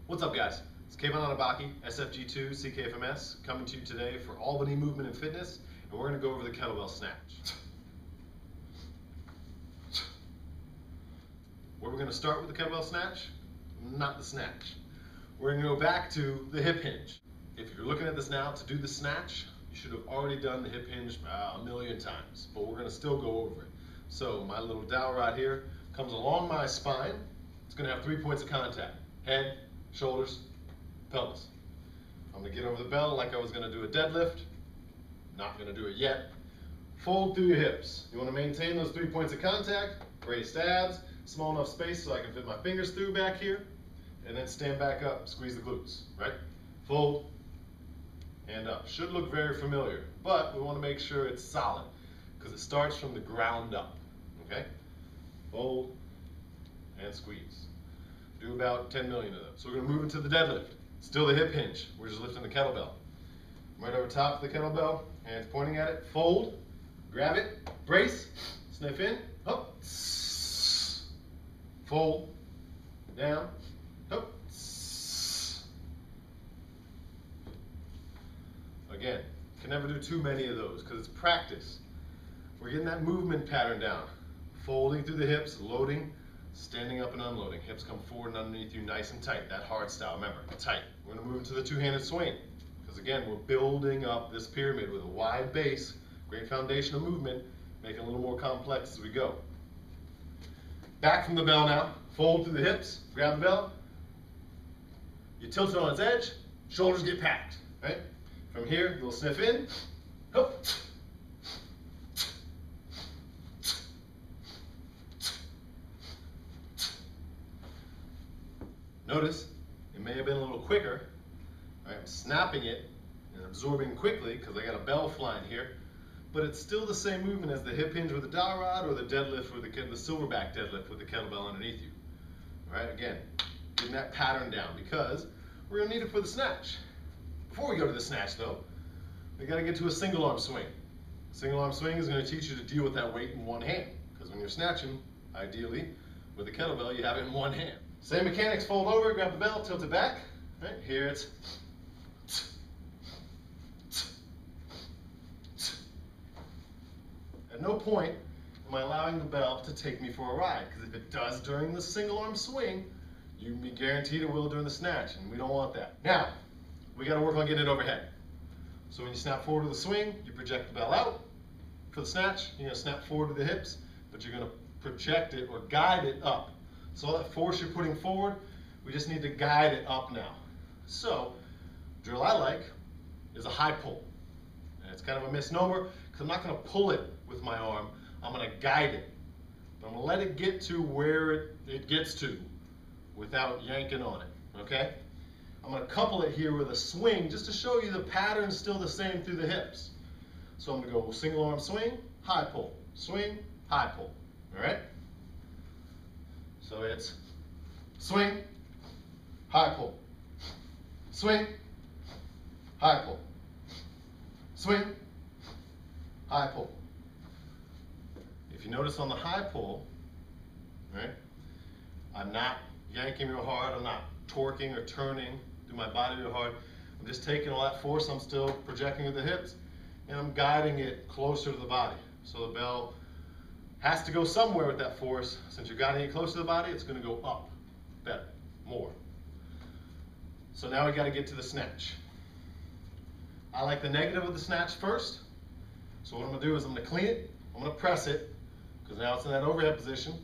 What's up, guys? It's Kevin Anabaki, SFG2 CKFMS, coming to you today for Albany Movement and Fitness, and we're going to go over the kettlebell snatch. Where we're going to start with the kettlebell snatch? Not the snatch. We're going to go back to the hip hinge. If you're looking at this now, to do the snatch, you should have already done the hip hinge a million times, but we're going to still go over it. So my little dowel rod here comes along my spine. It's going to have 3 points of contact: head, shoulders, pelvis. I'm going to get over the bell like I was going to do a deadlift. Not going to do it yet. Fold through your hips. You want to maintain those 3 points of contact, braced abs, small enough space so I can fit my fingers through back here, and then stand back up, squeeze the glutes, right? Fold, and up. Should look very familiar, but we want to make sure it's solid because it starts from the ground up, okay? Fold and squeeze. Do about 10 million of them. So we're going to move into the deadlift. Still the hip hinge. We're just lifting the kettlebell. Right over top of the kettlebell, hands pointing at it. Fold, grab it, brace, sniff in, up, fold, down, up. Again, can never do too many of those because it's practice. We're getting that movement pattern down. Folding through the hips, loading, standing up and unloading. Hips come forward and underneath you nice and tight. That hard style, remember, tight. We're going to move into the two-handed swing because, again, we're building up this pyramid with a wide base, great foundation of movement, making it a little more complex as we go. Back from the bell now. Fold through the hips, grab the bell. You tilt it on its edge, shoulders get packed, right? From here, you'll sniff in, hop. Notice, it may have been a little quicker. Right? I'm snapping it and absorbing quickly because I got a bell flying here, but it's still the same movement as the hip hinge with the dowel rod or the deadlift with the silverback deadlift with the kettlebell underneath you. All right, again, getting that pattern down because we're gonna need it for the snatch. Before we go to the snatch though, we gotta get to a single arm swing. Single arm swing is gonna teach you to deal with that weight in one hand because when you're snatching, ideally, with the kettlebell, you have it in one hand. Same mechanics, fold over, grab the bell, tilt it back. Right, here it's at no point am I allowing the bell to take me for a ride, because if it does during the single arm swing, you can be guaranteed it will during the snatch, and we don't want that. Now, we got to work on getting it overhead. So when you snap forward to the swing, you project the bell out. For the snatch, you're going to snap forward to the hips, but you're going to project it or guide it up. So all that force you're putting forward, we just need to guide it up now. So, the drill I like is a high pull. And it's kind of a misnomer because I'm not going to pull it with my arm, I'm going to guide it. But I'm going to let it get to where it gets to without yanking on it, okay? I'm going to couple it here with a swing just to show you the pattern's still the same through the hips. So I'm going to go single arm swing, high pull, swing, high pull, all right? So it's swing, high pull, swing, high pull, swing, high pull. If you notice on the high pull, right, I'm not yanking real hard, I'm not torquing or turning through my body real hard. I'm just taking all that force, I'm still projecting with the hips, and I'm guiding it closer to the body. So the bell has to go somewhere with that force. Since you're guiding it close to the body, it's going to go up better, more. So now we got to get to the snatch. I like the negative of the snatch first. So what I'm going to do is I'm going to clean it, I'm going to press it, because now it's in that overhead position.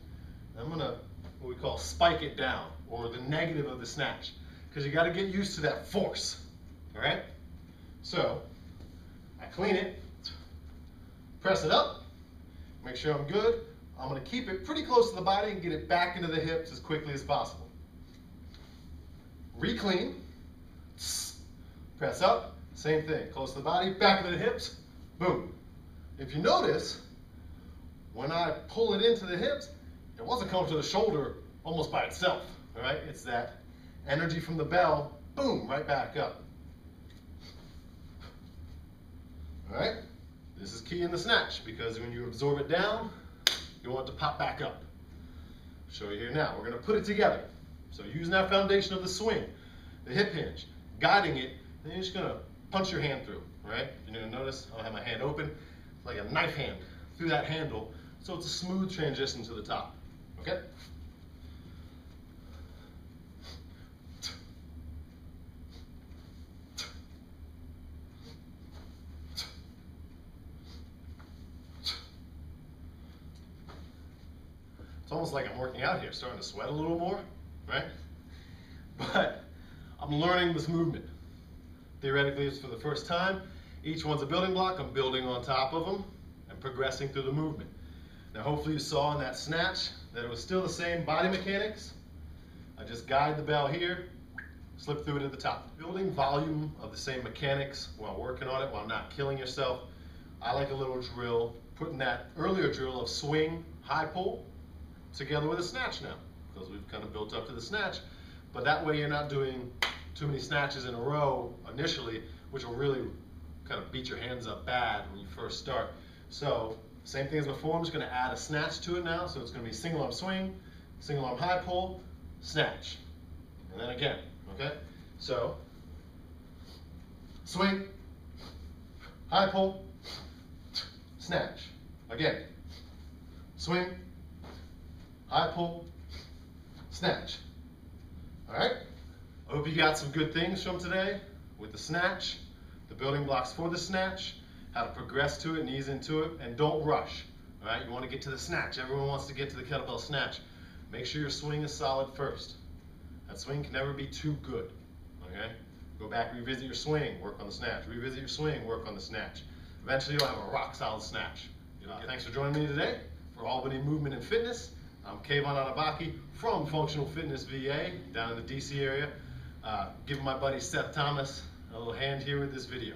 I'm going to, what we call, spike it down, or the negative of the snatch, because you got to get used to that force. All right? So I clean it, press it up, make sure I'm good. I'm going to keep it pretty close to the body and get it back into the hips as quickly as possible. Re-clean, press up, same thing, close to the body, back into the hips, boom. If you notice, when I pull it into the hips, it wasn't coming to the shoulder almost by itself, all right? It's that energy from the bell, boom, right back up. All right? This is key in the snatch because when you absorb it down, you want it to pop back up. Show you here now. We're going to put it together. So using that foundation of the swing, the hip hinge, guiding it, and you're just gonna punch your hand through, right? You're gonna notice I have my hand open, like a knife hand, through that handle, so it's a smooth transition to the top, okay? It's almost like I'm working out here, starting to sweat a little more, right? But I'm learning this movement. Theoretically, it's for the first time. Each one's a building block. I'm building on top of them and progressing through the movement. Now, hopefully you saw in that snatch that it was still the same body mechanics. I just guide the bell here, slip through it at the top. Building volume of the same mechanics while working on it, while not killing yourself. I like a little drill, putting that earlier drill of swing, high pull, together with a snatch now, because we've kind of built up to the snatch. But that way you're not doing too many snatches in a row initially, which will really kind of beat your hands up bad when you first start. So same thing as before, I'm just going to add a snatch to it now. So it's going to be single arm swing, single arm high pull, snatch, and then again, okay? So swing, high pull, snatch, again, swing, high pull, snatch. All right? I hope you got some good things from today with the snatch, the building blocks for the snatch, how to progress to it and ease into it, and don't rush. All right? You want to get to the snatch. Everyone wants to get to the kettlebell snatch. Make sure your swing is solid first. That swing can never be too good. Okay? Go back, revisit your swing, work on the snatch. Revisit your swing, work on the snatch. Eventually you'll have a rock solid snatch. Thanks for joining me today for Albany Movement and Fitness. I'm Kayvon Atabaki from Functional Fitness VA down in the DC area. Giving my buddy Seth Thomas a little hand here with this video.